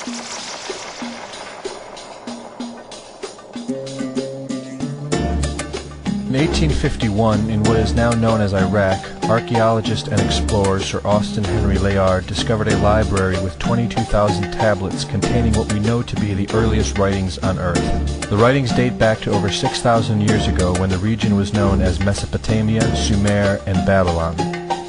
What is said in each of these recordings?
In 1851, in what is now known as Iraq, archaeologist and explorer Sir Austin Henry Layard discovered a library with 22,000 tablets containing what we know to be the earliest writings on Earth. The writings date back to over 6,000 years ago when the region was known as Mesopotamia, Sumer, and Babylon.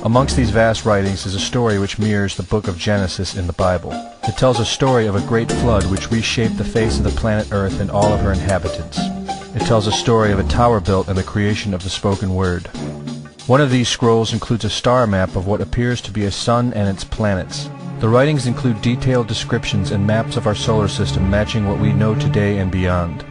Amongst these vast writings is a story which mirrors the book of Genesis in the Bible. It tells a story of a great flood which reshaped the face of the planet Earth and all of her inhabitants. It tells a story of a tower built and the creation of the spoken word. One of these scrolls includes a star map of what appears to be a sun and its planets. The writings include detailed descriptions and maps of our solar system matching what we know today and beyond.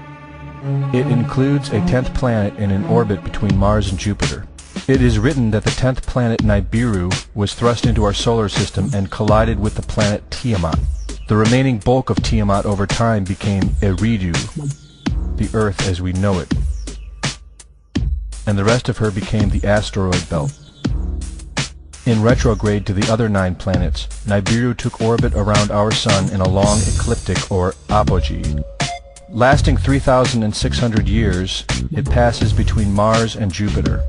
It includes a 10th planet in an orbit between Mars and Jupiter. It is written that the 10th planet Nibiru was thrust into our solar system and collided with the planet Tiamat. The remaining bulk of Tiamat over time became Eridu, the Earth as we know it, and the rest of her became the asteroid belt. In retrograde to the other 9 planets, Nibiru took orbit around our Sun in a long ecliptic or apogee. Lasting 3,600 years, it passes between Mars and Jupiter.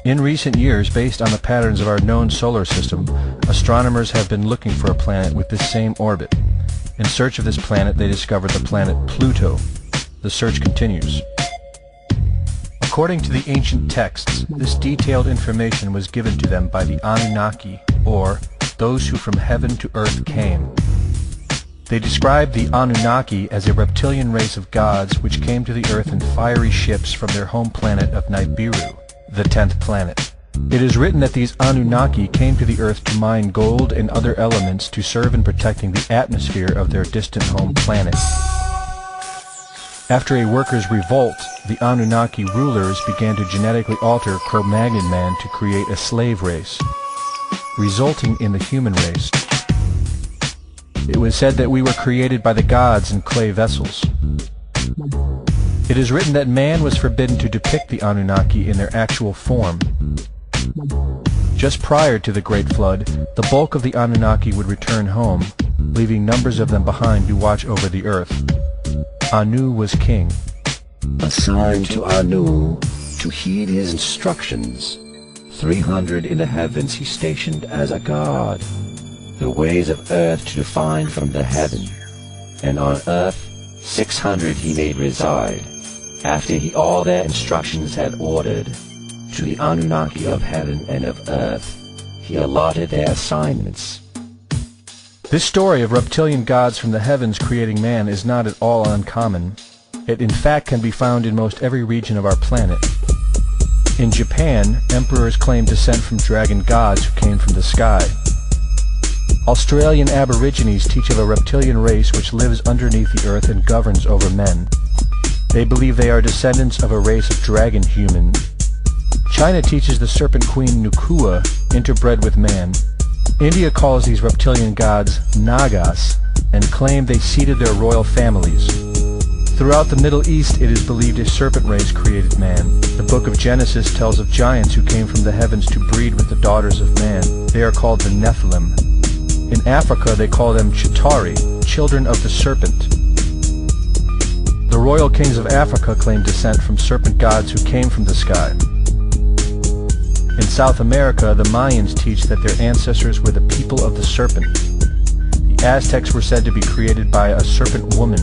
In recent years, based on the patterns of our known solar system, astronomers have been looking for a planet with this same orbit. In search of this planet, they discovered the planet Pluto. The search continues. According to the ancient texts, this detailed information was given to them by the Anunnaki, or those who from heaven to earth came. They described the Anunnaki as a reptilian race of gods which came to the earth in fiery ships from their home planet of Nibiru, the 10th planet. It is written that these Anunnaki came to the earth to mine gold and other elements to serve in protecting the atmosphere of their distant home planet. After a workers' revolt, the Anunnaki rulers began to genetically alter Cro-Magnon man to create a slave race, resulting in the human race. It was said that we were created by the gods in clay vessels. It is written that man was forbidden to depict the Anunnaki in their actual form. Just prior to the Great Flood, the bulk of the Anunnaki would return home, leaving numbers of them behind to watch over the earth. Anu was king. Assigned to Anu to heed his instructions. 300 in the heavens he stationed as a god. The ways of earth to define from the heaven. And on earth 600 he made reside. After he all their instructions had ordered, to the Anunnaki of heaven and of earth he allotted their assignments. This story of reptilian gods from the heavens creating man is not at all uncommon. It in fact can be found in most every region of our planet. In Japan, emperors claim descent from dragon gods who came from the sky. Australian Aborigines teach of a reptilian race which lives underneath the earth and governs over men. They believe they are descendants of a race of dragon human. China teaches the serpent queen Nukua interbred with man. India calls these reptilian gods Nagas and claim they seeded their royal families. Throughout the Middle East it is believed a serpent race created man. The book of Genesis tells of giants who came from the heavens to breed with the daughters of man. They are called the Nephilim. In Africa they call them Chitauri, children of the serpent. The royal kings of Africa claim descent from serpent gods who came from the sky. In South America, the Mayans teach that their ancestors were the people of the serpent. The Aztecs were said to be created by a serpent woman.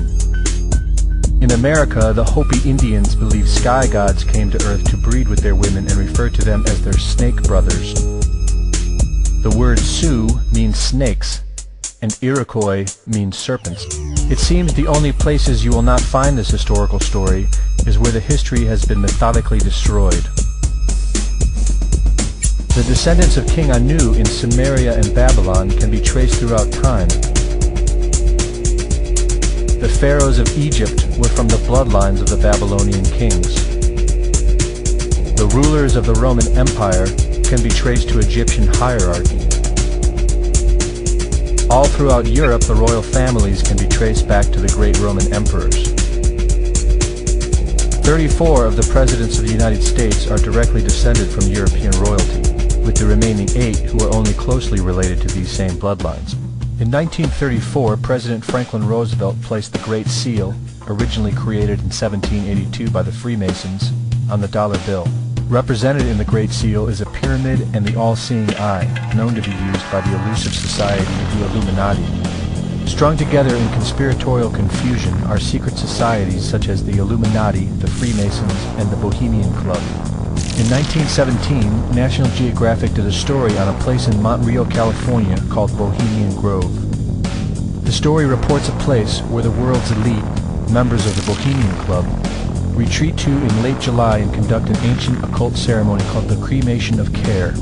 In America, the Hopi Indians believe sky gods came to earth to breed with their women and refer to them as their snake brothers. The word Sioux means snakes, and Iroquois means serpents. It seems the only places you will not find this historical story is where the history has been methodically destroyed. The descendants of King Anu in Sumeria and Babylon can be traced throughout time. The pharaohs of Egypt were from the bloodlines of the Babylonian kings. The rulers of the Roman Empire can be traced to Egyptian hierarchy. All throughout Europe, the royal families can be traced back to the great Roman emperors. 34 of the presidents of the United States are directly descended from European royalty, with the remaining 8 who are only closely related to these same bloodlines. In 1934, President Franklin Roosevelt placed the Great Seal, originally created in 1782 by the Freemasons, on the dollar bill. Represented in the Great Seal is a pyramid and the all-seeing eye, known to be used by the elusive society, the Illuminati. Strung together in conspiratorial confusion are secret societies such as the Illuminati, the Freemasons, and the Bohemian Club. In 1917, National Geographic did a story on a place in Montreal, California called Bohemian Grove. The story reports a place where the world's elite, members of the Bohemian Club, retreat to in late July and conduct an ancient occult ceremony called the Cremation of Care.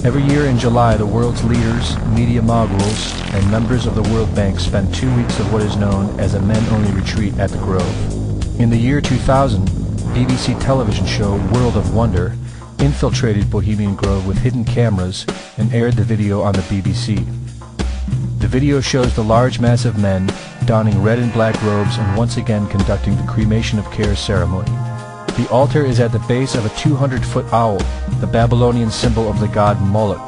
Every year in July, the world's leaders, media moguls, and members of the World Bank spend 2 weeks of what is known as a men-only retreat at the Grove. In the year 2000, BBC television show World of Wonder infiltrated Bohemian Grove with hidden cameras and aired the video on the BBC. The video shows the large mass of men donning red and black robes and once again conducting the Cremation of Care ceremony. The altar is at the base of a 200-foot owl, the Babylonian symbol of the god Moloch,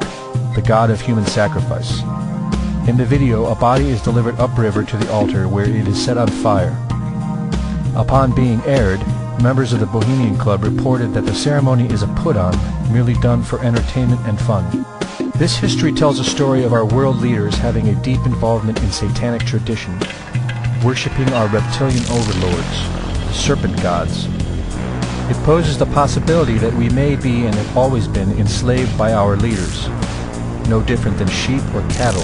the god of human sacrifice. In the video, a body is delivered upriver to the altar where it is set on fire. Upon being aired, members of the Bohemian Club reported that the ceremony is a put-on, merely done for entertainment and fun. This history tells a story of our world leaders having a deep involvement in satanic tradition, worshipping our reptilian overlords, the serpent gods. It poses the possibility that we may be and have always been enslaved by our leaders, no different than sheep or cattle.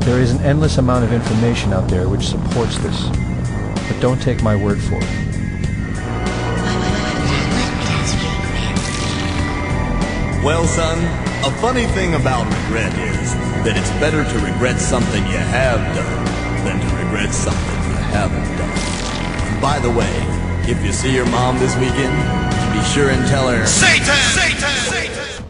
There is an endless amount of information out there which supports this, but don't take my word for it. Well, son, a funny thing about regret is that it's better to regret something you have done than to regret something you haven't done. And by the way, if you see your mom this weekend, be sure and tell her, Satan! Satan!